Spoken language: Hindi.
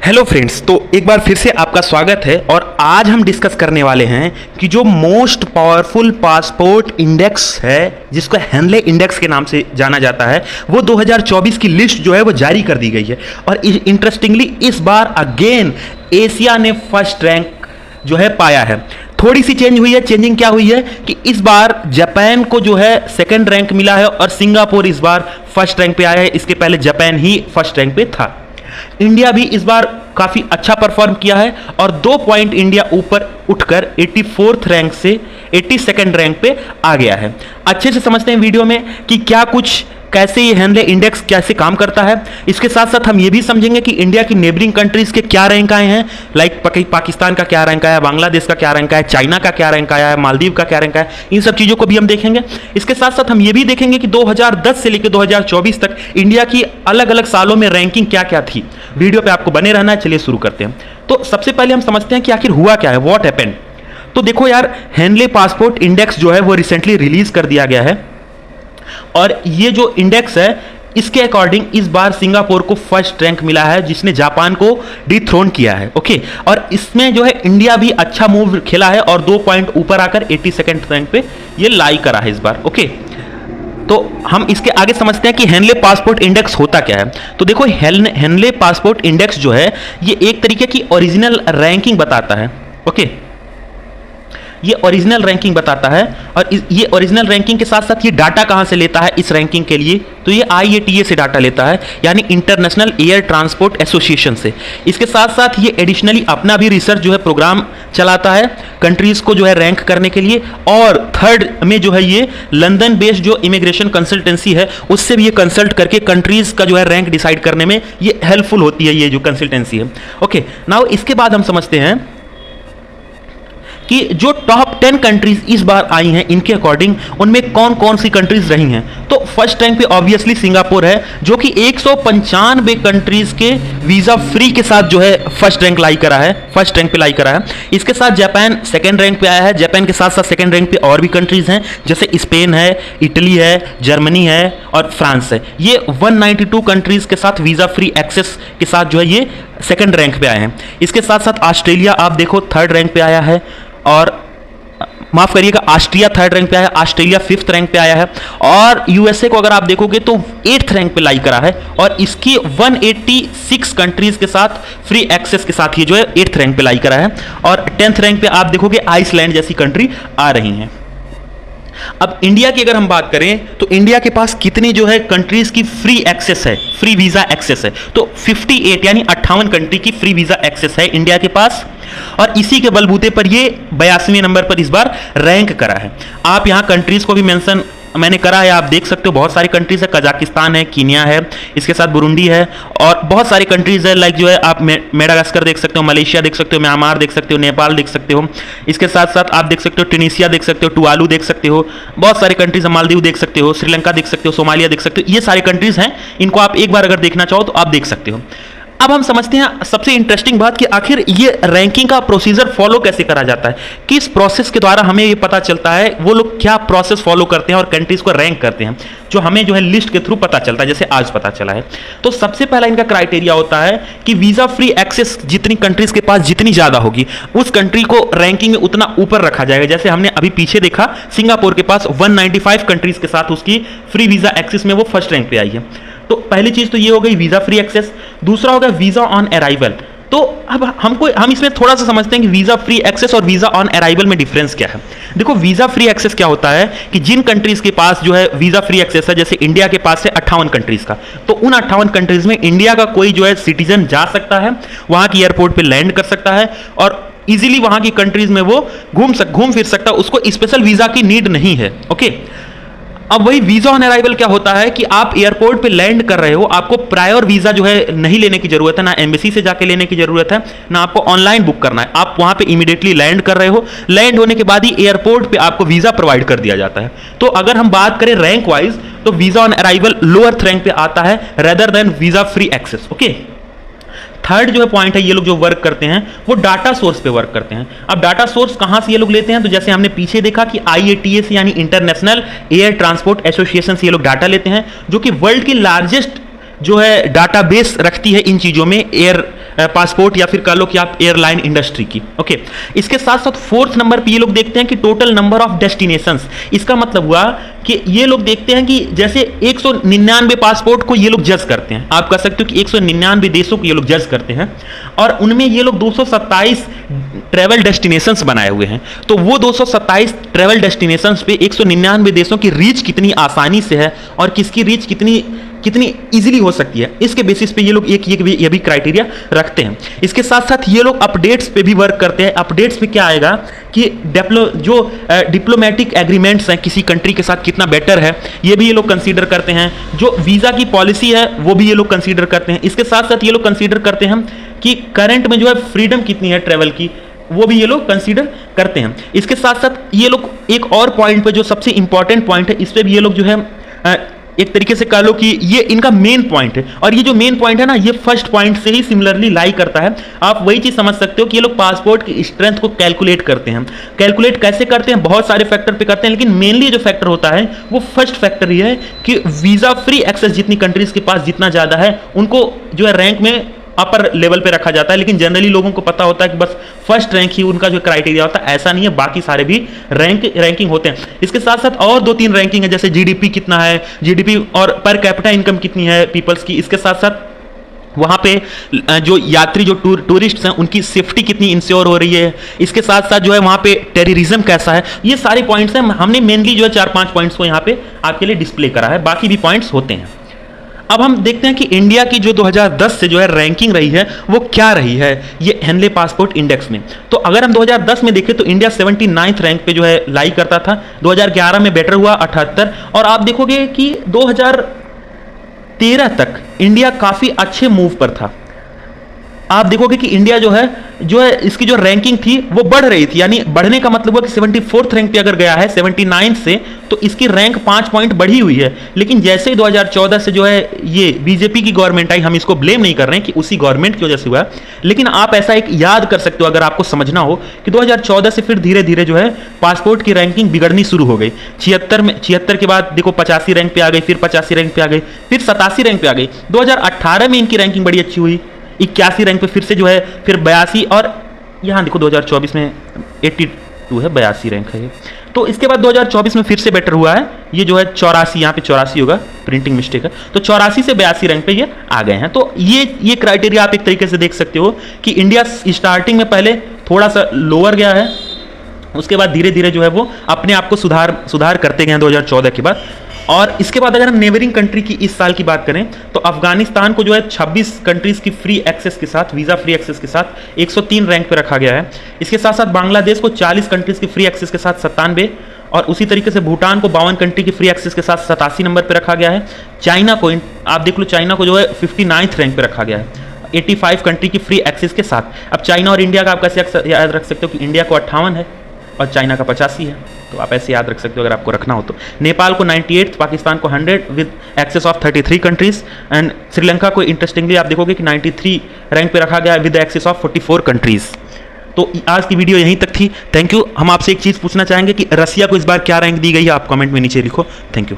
हेलो फ्रेंड्स, तो एक बार फिर से आपका स्वागत है। और आज हम डिस्कस करने वाले हैं कि जो मोस्ट पावरफुल पासपोर्ट इंडेक्स है, जिसको हेनले इंडेक्स के नाम से जाना जाता है, वो 2024 की लिस्ट जो है वो जारी कर दी गई है। और इंटरेस्टिंगली इस बार अगेन एशिया ने फर्स्ट रैंक जो है पाया है। थोड़ी सी चेंज हुई है। चेंजिंग क्या हुई है कि इस बार जापान को जो है सेकंड रैंक मिला है और सिंगापुर इस बार फर्स्ट रैंक पे आया है। इसके पहले जापान ही फर्स्ट रैंक पे था। इंडिया भी इस बार काफी अच्छा परफॉर्म किया है और 2 पॉइंट इंडिया ऊपर उठकर 84th रैंक से 82nd रैंक पे आ गया है। अच्छे से समझते हैं वीडियो में कि क्या कुछ, कैसे ये हेनले इंडेक्स कैसे काम करता है। इसके साथ साथ हम ये भी समझेंगे कि इंडिया की नेबरिंग कंट्रीज के क्या रैंक आए हैं, लाइक पाकिस्तान का क्या रैंक आया है, बांग्लादेश का क्या रैंक आया है, चाइना का क्या रैंक आया है, मालदीव का क्या रैंक आया है। इन सब चीज़ों को भी हम देखेंगे। इसके साथ साथ हम ये भी देखेंगे कि 2010 से लेकर 2024 तक इंडिया की अलग अलग सालों में रैंकिंग क्या क्या थी। वीडियो पर आपको बने रहना है। चलिए शुरू करते हैं। तो सबसे पहले हम समझते हैं कि आखिर हुआ क्या है, व्हाट हैपेंड। तो देखो यार, हेनले पासपोर्ट इंडेक्स जो है वो रिसेंटली रिलीज कर दिया गया है और ये जो इंडेक्स है इसके अकॉर्डिंग इस बार सिंगापुर को फर्स्ट रैंक मिला है, जिसने जापान को डिथ्रोन किया है। ओके, और इसमें जो है इंडिया भी अच्छा मूव खेला है और 2 पॉइंट ऊपर आकर 82nd रैंक पे ये लाई करा है इस बार। ओके, तो हम इसके आगे समझते हैं कि हेनले पासपोर्ट इंडेक्स होता क्या है। तो देखो, हेनले पासपोर्ट इंडेक्स जो है ये एक तरीके की ओरिजिनल रैंकिंग बताता है। ओके, ये ओरिजिनल रैंकिंग बताता है और ये ओरिजिनल रैंकिंग के साथ साथ ये डाटा कहां से लेता है इस रैंकिंग के लिए, तो ये IATA से डाटा लेता है, यानी इंटरनेशनल एयर ट्रांसपोर्ट एसोसिएशन से। इसके साथ साथ ये एडिशनली अपना भी रिसर्च जो है प्रोग्राम चलाता है कंट्रीज को जो है रैंक करने के लिए। और थर्ड में जो है ये लंदन बेस्ड जो इमिग्रेशन कंसल्टेंसी है उससे भी ये कंसल्ट करके कंट्रीज का जो है रैंक डिसाइड करने में ये हेल्पफुल होती है, ये जो कंसल्टेंसी है। ओके, नाउ इसके बाद हम समझते हैं कि जो टॉप 10 कंट्रीज इस बार आई हैं इनके अकॉर्डिंग उनमें कौन कौन सी कंट्रीज रही हैं। तो फर्स्ट रैंक पे ऑब्वियसली सिंगापुर है, जो कि 195 कंट्रीज के वीजा फ्री के साथ जो है फर्स्ट रैंक पे लाई करा है। इसके साथ जापान सेकंड रैंक पे आया है। जापान के साथ साथ सेकंड रैंक पे और भी कंट्रीज हैं, जैसे स्पेन है, इटली है, जर्मनी है और फ्रांस है। ये 192 कंट्रीज के साथ वीजा फ्री एक्सेस के साथ जो है ये सेकंड रैंक पे आए हैं। इसके साथ साथ ऑस्ट्रेलिया आप देखो थर्ड रैंक पे आया है, और माफ करिएगा, ऑस्ट्रिया थर्ड रैंक पे आया है, ऑस्ट्रेलिया 5th रैंक पे आया है, और यूएसए को अगर आप देखोगे तो 8th रैंक पे लाई करा है और इसकी 186 कंट्रीज के साथ फ्री एक्सेस के साथ ये जो है 8th रैंक पे लाई करा है। और 10th रैंक पे आप देखोगे आइसलैंड जैसी कंट्री आ रही हैं। अब इंडिया की अगर हम बात करें तो इंडिया के पास कितनी जो है कंट्रीज की फ्री एक्सेस है, फ्री वीजा एक्सेस है, तो 58 यानी 58 कंट्री की फ्री वीजा एक्सेस है इंडिया के पास। और इसी के बलबूते पर ये 82वें नंबर पर इस बार रैंक करा है। आप यहां कंट्रीज को भी मेंशन मैंने करा है, आप देख सकते हो बहुत सारी कंट्रीज है, कजाकिस्तान है, कीनिया है, इसके साथ बुरुंडी है और बहुत सारी कंट्रीज है, लाइक जो है आप मेडागास्कर देख सकते हो, मलेशिया देख सकते हो, म्यांमार देख सकते हो, नेपाल देख सकते हो। इसके साथ साथ आप देख सकते हो ट्यूनीशिया देख सकते हो, टुवालू देख सकते हो, बहुत सारी कंट्रीज है, मालदीव देख सकते हो, श्रीलंका देख सकते हो, सोमालिया देख सकते हो। ये सारी कंट्रीज हैं, इनको आप एक बार अगर देखना चाहो तो आप देख सकते हो। अब हम समझते हैं सबसे इंटरेस्टिंग बात कि आखिर ये रैंकिंग का प्रोसीजर फॉलो कैसे करा जाता है, किस प्रोसेस के द्वारा हमें ये पता चलता है, वो लोग क्या प्रोसेस फॉलो करते हैं और कंट्रीज को रैंक करते हैं, जो हमें जो है लिस्ट के थ्रू पता चलता है, जैसे आज पता चला है। तो सबसे पहला इनका क्राइटेरिया होता है कि वीजा फ्री एक्सेस जितनी कंट्रीज के पास जितनी ज्यादा होगी उस कंट्री को रैंकिंग में उतना ऊपर रखा जाएगा। जैसे हमने अभी पीछे देखा, सिंगापुर के पास 195 कंट्रीज के साथ उसकी फ्री वीजा एक्सेस में वो फर्स्ट रैंक पे आई है। तो पहली चीज तो ये हो गई वीजा फ्री एक्सेस। दूसरा हो गया वीजा ऑन अराइवल। तो अब हम इसमें थोड़ा सा समझते हैं कि वीजा फ्री एक्सेस और वीजा ऑन अराइवल में डिफरेंस क्या है। देखो, वीजा फ्री एक्सेस क्या होता है कि जिन कंट्रीज के पास जो है वीजा फ्री एक्सेस है, जैसे इंडिया के पास है 58 कंट्रीज का, तो उन 58 कंट्रीज में इंडिया का कोई जो है सिटीजन जा सकता है, वहां की एयरपोर्ट पे लैंड कर सकता है और इजीली वहां की कंट्रीज में वो घूम फिर सकता है, उसको स्पेशल वीजा की नीड नहीं है। ओके, अब वही वीजा ऑन अराइवल क्या होता है कि आप एयरपोर्ट पे लैंड कर रहे हो, आपको प्रायर वीजा जो है नहीं लेने की जरूरत है, ना एम्बेसी से जाके लेने की जरूरत है, ना आपको ऑनलाइन बुक करना है। आप वहां पे इमीडिएटली लैंड कर रहे हो, लैंड होने के बाद ही एयरपोर्ट पे आपको वीजा प्रोवाइड कर दिया जाता है। तो अगर हम बात करें रैंक वाइज तो visa on arrival lower rank पे आता है rather than visa free access. Okay, third जो है पॉइंट है, ये लोग जो वर्क करते हैं वो डाटा सोर्स पे वर्क करते हैं। अब डाटा सोर्स कहां से ये लोग लेते हैं, तो जैसे हमने पीछे देखा कि IATA से यानी इंटरनेशनल एयर ट्रांसपोर्ट एसोसिएशन से ये लोग डाटा लेते हैं, जो कि वर्ल्ड की लार्जेस्ट जो है डाटाबेस रखती है इन चीज़ों में, एयर पासपोर्ट या फिर कह लो कि आप एयरलाइन इंडस्ट्री की। ओके, इसके साथ साथ फोर्थ नंबर पे ये लोग देखते हैं कि टोटल नंबर ऑफ डेस्टिनेशंस। इसका मतलब हुआ कि ये लोग देखते हैं कि जैसे 199 पासपोर्ट को ये लोग जज करते हैं, आप कह सकते हो कि 199 देशों को ये लोग जज करते हैं, और उनमें ये लोग 227 ट्रैवल डेस्टिनेशंस बनाए हुए हैं। तो वो 227 ट्रैवल डेस्टिनेशंस पे 199 देशों की रीच कितनी आसानी से है और किसकी रीच कितनी इजीली हो सकती है, इसके बेसिस पे ये लोग ये भी क्राइटेरिया रखते हैं। इसके साथ साथ ये लोग अपडेट्स पे भी वर्क करते हैं। अपडेट्स पे क्या आएगा कि डिप्लोमेटिक एग्रीमेंट्स हैं किसी कंट्री के साथ कितना बेटर है, ये भी ये लोग कंसीडर करते हैं। जो वीज़ा की पॉलिसी है वो भी ये लोग कंसीडर करते हैं। इसके साथ साथ ये लोग कंसीडर करते हैं कि करंट में जो है फ्रीडम कितनी है ट्रैवल की, वो भी ये लोग कंसीडर करते हैं। इसके साथ साथ ये लोग एक और पॉइंट पे जो सबसे इंपॉर्टेंट पॉइंट है, इस पे भी ये लोग जो है एक तरीके से कह लो कि ये इनका मेन पॉइंट है, और ये जो मेन पॉइंट है ना, ये फर्स्ट पॉइंट से ही सिमिलरली लाई करता है। आप वही चीज समझ सकते हो कि ये लोग पासपोर्ट की स्ट्रेंथ को कैलकुलेट करते हैं। कैलकुलेट कैसे करते हैं, बहुत सारे फैक्टर पे करते हैं, लेकिन मेनली जो फैक्टर होता है वो फर्स्ट फैक्टर ये है कि वीजा फ्री एक्सेस जितनी कंट्रीज के पास जितना ज्यादा है, उनको जो है रैंक में अपर लेवल पे रखा जाता है। लेकिन जनरली लोगों को पता होता है कि बस फर्स्ट रैंक ही उनका जो क्राइटेरिया होता है, ऐसा नहीं है, बाकी सारे भी रैंकिंग होते हैं। इसके साथ साथ और 2-3 रैंकिंग है, जैसे जीडीपी कितना है, जीडीपी और पर कैपिटा इनकम कितनी है पीपल्स की। इसके साथ साथ वहाँ पे जो यात्री जो टूरिस्ट हैं उनकी सेफ्टी कितनी इंश्योर हो रही है। इसके साथ साथ जो है वहाँ पे टेररिज्म कैसा है, ये सारे पॉइंट्स हैं। हमने मेनली जो है 4-5 पॉइंट्स को यहाँ पे आपके लिए डिस्प्ले करा है, बाकी भी पॉइंट्स होते हैं। अब हम देखते हैं कि इंडिया की जो 2010 से जो है रैंकिंग रही है वो क्या रही है ये हेनले पासपोर्ट इंडेक्स में। तो अगर हम 2010 में देखें तो इंडिया 79th रैंक पे जो है लाई करता था। 2011 में बेटर हुआ 78, और आप देखोगे कि 2013 तक इंडिया काफ़ी अच्छे मूव पर था। आप देखोगे कि इंडिया जो है इसकी जो रैंकिंग थी वो बढ़ रही थी, यानी बढ़ने का मतलब हुआ कि 74th रैंक पे अगर गया है 79 से, तो इसकी रैंक 5 पॉइंट बढ़ी हुई है। लेकिन जैसे ही 2014 से जो है ये बीजेपी की गवर्नमेंट आई, हम इसको ब्लेम नहीं कर रहे हैं कि उसी गवर्नमेंट की वजह से हुआ, लेकिन आप ऐसा एक याद कर सकते हो अगर आपको समझना हो कि 2014 से फिर धीरे धीरे जो है पासपोर्ट की रैंकिंग बिगड़नी शुरू हो गई। 76 के बाद देखो 85 रैंक पे आ गई, फिर 85 रैंक पे आ गई, फिर 87 रैंक पे आ गई। 2018 में इनकी रैंकिंग बड़ी अच्छी हुई, 81 रैंक पे फिर से जो है, फिर 82, और यहाँ देखो 2024 में 82 है, 82 रैंक है ये। तो इसके बाद 2024 में फिर से बेटर हुआ है, ये जो है 84, यहाँ पे 84 होगा, प्रिंटिंग मिस्टेक है, तो 84 से 82 रैंक पे ये आ गए हैं। तो ये क्राइटेरिया आप एक तरीके से देख सकते हो कि इंडिया स्टार्टिंग में पहले थोड़ा सा लोअर गया है, उसके बाद धीरे धीरे जो है वो अपने आप को सुधार करते गए हैं 2014 के बाद। और इसके बाद अगर हम नेबरिंग कंट्री की इस साल की बात करें तो अफगानिस्तान को जो है 26 कंट्रीज की फ्री एक्सेस के साथ, वीज़ा फ्री एक्सेस के साथ 103 रैंक पे रखा गया है। इसके साथ साथ बांग्लादेश को 40 कंट्रीज की फ्री एक्सेस के साथ 97, और उसी तरीके से भूटान को 52 कंट्री की फ्री एक्सेस के साथ 87 नंबर पर रखा गया है। चाइना को आप देख लो, चाइना को जो है 59th रैंक पे रखा गया है 85 कंट्री की फ्री एक्सेस के साथ। अब चाइना और इंडिया का आप कैसे याद रख सकते हो कि इंडिया को 58 है और चाइना का 85 है, तो आप ऐसे याद रख सकते हो अगर आपको रखना हो तो। नेपाल को 98, पाकिस्तान को 100 with access of 33 countries, and Sri Lanka को इंटरेस्टिंगली आप देखोगे कि 93 रैंक पे रखा गया विद एक्सेस ऑफ 44 कंट्रीज। तो आज की वीडियो यहीं तक थी, थैंक यू। हम आपसे एक चीज़ पूछना चाहेंगे कि रसिया को इस बार क्या रैंक दी गई है, आप कमेंट में नीचे लिखो। Thank you.